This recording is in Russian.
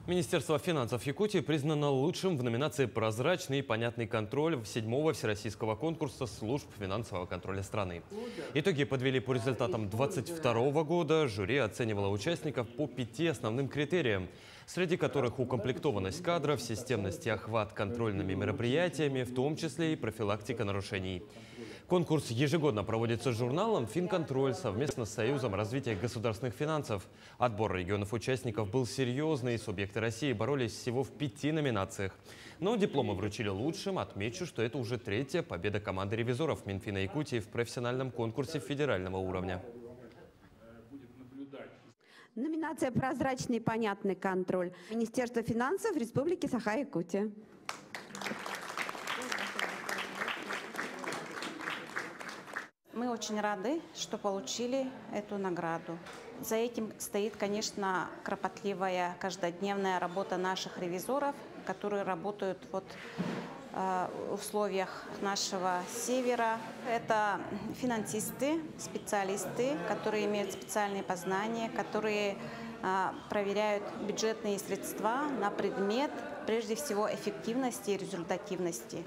Министерство финансов Якутии признано лучшим в номинации «Прозрачный и понятный контроль» 7-го всероссийского конкурса служб финансового контроля страны. Итоги подвели по результатам 2022 года. Жюри оценивало участников по 5 основным критериям, среди которых укомплектованность кадров, системность и охват контрольными мероприятиями, в том числе и профилактика нарушений. Конкурс ежегодно проводится журналом «Финконтроль» совместно с Союзом развития государственных финансов. Отбор регионов-участников был серьезный. Субъекты России боролись всего в 5 номинациях. Но дипломы вручили лучшим. Отмечу, что это уже 3-я победа команды ревизоров Минфина Якутии в профессиональном конкурсе федерального уровня. Номинация «Прозрачный и понятный контроль». Министерство финансов Республики Саха-Якутия. Мы очень рады, что получили эту награду. За этим стоит, конечно, кропотливая каждодневная работа наших ревизоров, которые работают в условиях нашего севера. Это финансисты, специалисты, которые имеют специальные познания, которые проверяют бюджетные средства на предмет, прежде всего, эффективности и результативности.